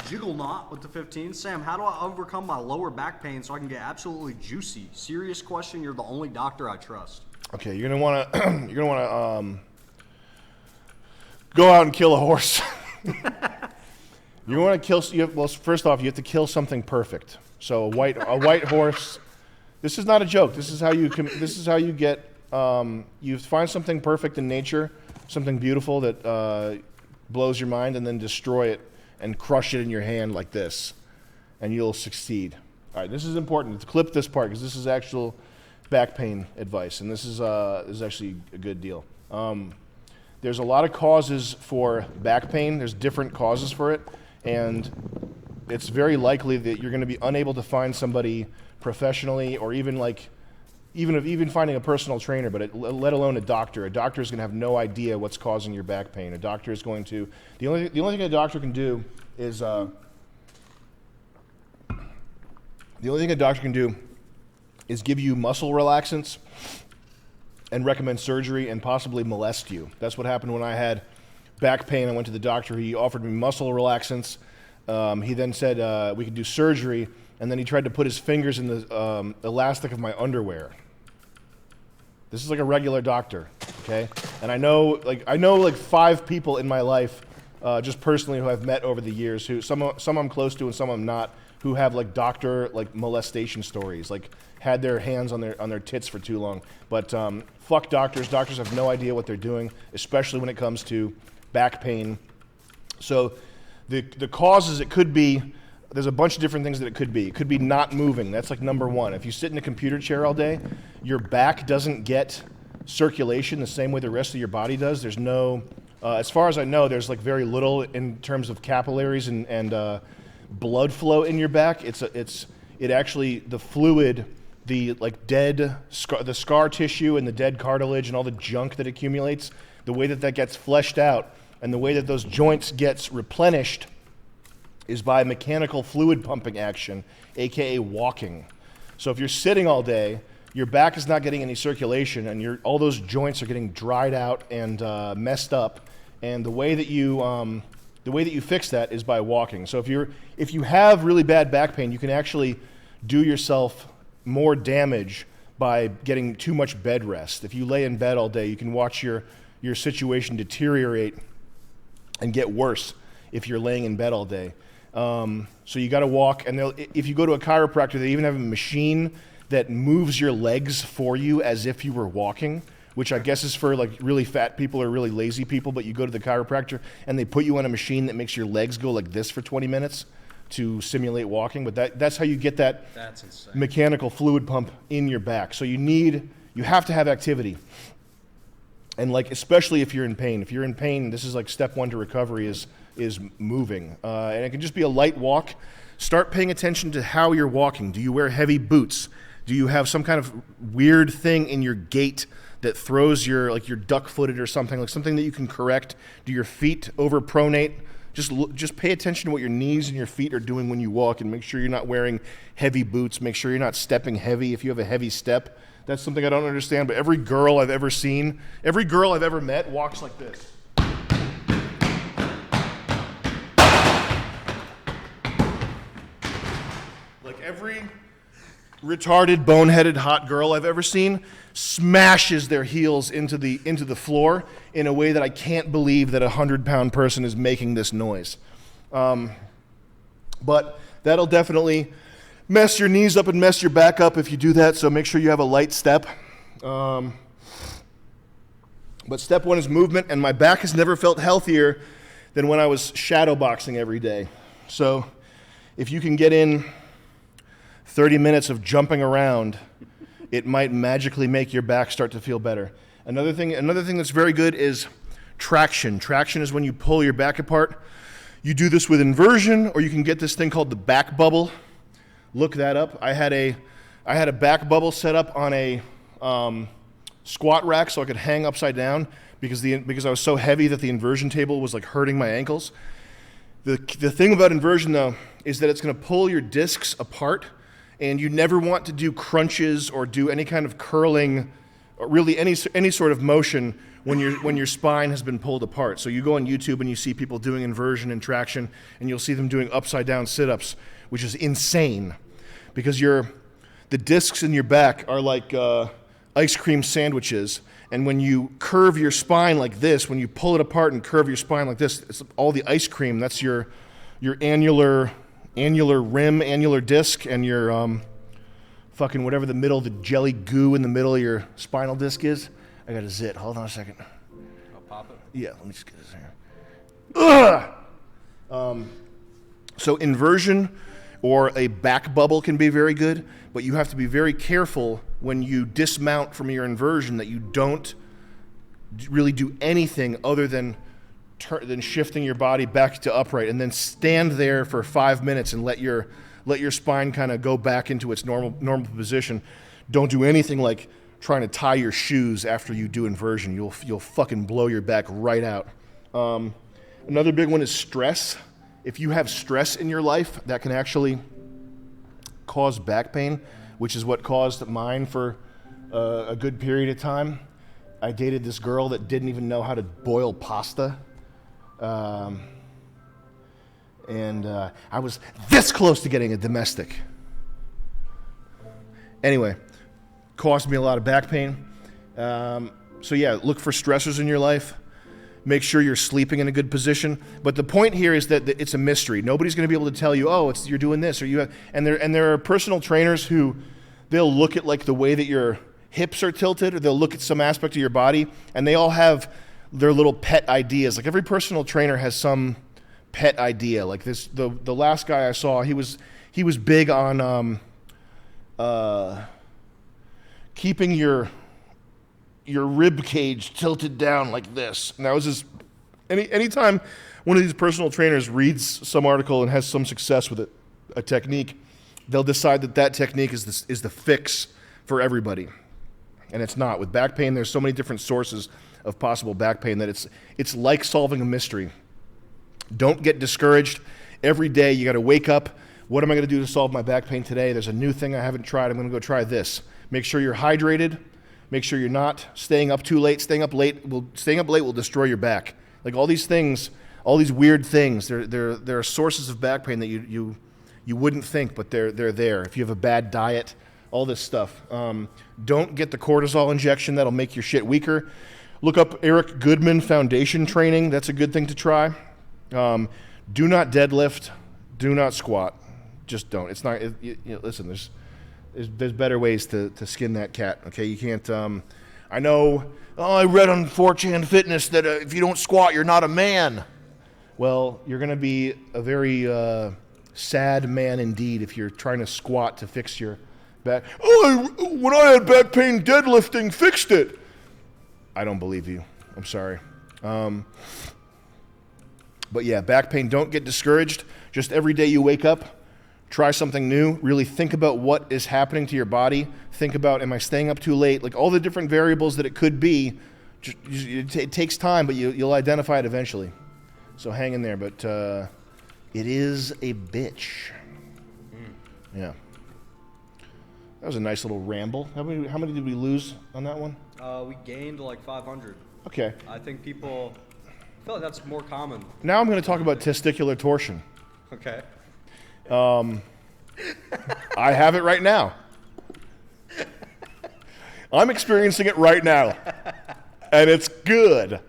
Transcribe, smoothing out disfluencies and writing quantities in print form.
Jiggle Knot with the 15. Sam, how do I overcome my lower back pain so I can get absolutely juicy? Serious question. You're the only doctor I trust. Okay, you're gonna wanna go out and kill a horse. You want to kill. Well, first off, you have to kill something perfect. So a white horse. This is not a joke. This is how you get. You find something perfect in nature, something beautiful that blows your mind, and then destroy it and crush it in your hand like this, and you'll succeed. All right, this is important. Clip this part because this is actual back pain advice, and this is actually a good deal. There's a lot of causes for back pain. There's different causes for it, and it's very likely that you're going to be unable to find somebody professionally, or even finding a personal trainer, but let alone a doctor. A doctor is going to have no idea what's causing your back pain. A doctor is going to the only thing a doctor can do is give you muscle relaxants and recommend surgery and possibly molest you. That's what happened when I had back pain. I went to the doctor. He offered me muscle relaxants. He then said we could do surgery, and then he tried to put his fingers in the elastic of my underwear. This is like a regular doctor, okay? And I know 5 people in my life, just personally, who I've met over the years, who some I'm close to and some I'm not, who have doctor molestation stories, had their hands on their tits for too long. But fuck doctors. Doctors have no idea what they're doing, especially when it comes to back pain. So the causes, it could be, there's a bunch of different things that it could be. It could be not moving. That's number one. If you sit in a computer chair all day, your back doesn't get circulation the same way the rest of your body does. There's no, as far as I know, there's very little in terms of capillaries and blood flow in your back. It actually, the fluid, the the scar tissue and the dead cartilage and all the junk that accumulates, the way that gets fleshed out and the way that those joints gets replenished is by mechanical fluid pumping action, aka walking. So if you're sitting all day, your back is not getting any circulation, and all those joints are getting dried out and messed up. And the way that you fix that is by walking. So if you have really bad back pain, you can actually do yourself more damage by getting too much bed rest. If you lay in bed all day, you can watch your situation deteriorate and get worse if you're laying in bed all day. So you got to walk, and if you go to a chiropractor, they even have a machine that moves your legs for you as if you were walking, which I guess is for really fat people or really lazy people. But you go to the chiropractor and they put you on a machine that makes your legs go like this for 20 minutes to simulate walking. But that's how you get that mechanical fluid pump in your back. So you have to have activity. And especially if you're in pain. If you're in pain, this is step one to recovery is moving. And it can just be a light walk. Start paying attention to how you're walking. Do you wear heavy boots? Do you have some kind of weird thing in your gait that throws you're duck-footed or something, something that you can correct? Do your feet overpronate? Just pay attention to what your knees and your feet are doing when you walk, and make sure you're not wearing heavy boots. Make sure you're not stepping heavy if you have a heavy step. That's something I don't understand, but every girl I've ever seen, every girl I've ever met walks like this. Every retarded, boneheaded, hot girl I've ever seen smashes their heels into the floor in a way that I can't believe that a 100-pound person is making this noise. But that'll definitely mess your knees up and mess your back up if you do that, so make sure you have a light step. But step one is movement, and my back has never felt healthier than when I was shadow boxing every day. So if you can get in 30 minutes of jumping around, it might magically make your back start to feel better. Another thing that's very good is traction. Traction is when you pull your back apart. You do this with inversion, or you can get this thing called the back bubble. Look that up. I had a back bubble set up on a squat rack so I could hang upside down because I was so heavy that the inversion table was hurting my ankles. The thing about inversion though is that it's going to pull your discs apart. And you never want to do crunches or do any kind of curling, or really any sort of motion when your spine has been pulled apart. So you go on YouTube and you see people doing inversion and traction, and you'll see them doing upside down sit-ups, which is insane, because the discs in your back are like ice cream sandwiches, and when you curve your spine like this, when you pull it apart and curve your spine like this, it's all the ice cream. That's your annular rim, annular disc, and your fucking whatever the middle, the jelly goo in the middle of your spinal disc is. I got a zit. Hold on a second. I'll pop it. Yeah, let me just get this here. Ugh! So inversion or a back bubble can be very good, but you have to be very careful when you dismount from your inversion that you don't really do anything other than shifting your body back to upright, and then stand there for 5 minutes and let your spine kind of go back into its normal position. Don't do anything like trying to tie your shoes after you do inversion. You'll fucking blow your back right out. Another big one is stress. If you have stress in your life, that can actually cause back pain, which is what caused mine for a good period of time. I dated this girl that didn't even know how to boil pasta. And I was this close to getting a domestic. Anyway, caused me a lot of back pain. So yeah, look for stressors in your life. Make sure you're sleeping in a good position. But the point here is that it's a mystery. Nobody's going to be able to tell you, oh, you're doing this, or you have, and there are personal trainers who they'll look at like the way that your hips are tilted, or they'll look at some aspect of your body, and they all have their little pet ideas. Like every personal trainer has some pet idea. Like this, the last guy I saw, he was big on keeping your rib cage tilted down like this. And that was his. Anytime one of these personal trainers reads some article and has some success with a technique, they'll decide that technique is the fix for everybody. And it's not. With back pain, there's so many different sources of possible back pain that it's like solving a mystery. Don't get discouraged. Every day you got to wake up. What am I going to do to solve my back pain today? There's a new thing I haven't tried. I'm going to go try this. Make sure you're hydrated. Make sure you're not staying up too late. Staying up late will destroy your back. Like all these things, all these weird things. There are sources of back pain that you wouldn't think, but they're there. If you have a bad diet, all this stuff. Don't get the cortisol injection. That'll make your shit weaker. Look up Eric Goodman Foundation training. That's a good thing to try. Do not deadlift. Do not squat. Just don't. It's not. Listen, there's better ways to skin that cat. Okay, you can't. I know. Oh, I read on 4chan Fitness that if you don't squat, you're not a man. Well, you're going to be a very sad man indeed if you're trying to squat to fix your back. Oh, when I had back pain, deadlifting fixed it. I don't believe you. I'm sorry. But yeah, back pain, don't get discouraged. Just every day you wake up, try something new. Really think about what is happening to your body. Think about, am I staying up too late? Like all the different variables that it could be. It takes time, but you'll identify it eventually. So hang in there. But it is a bitch. Yeah. That was a nice little ramble. How many did we lose on that one? We gained like 500. Okay. I think people feel like that's more common. Now I'm going to talk about testicular torsion. Okay. I have it right now. I'm experiencing it right now. And it's good.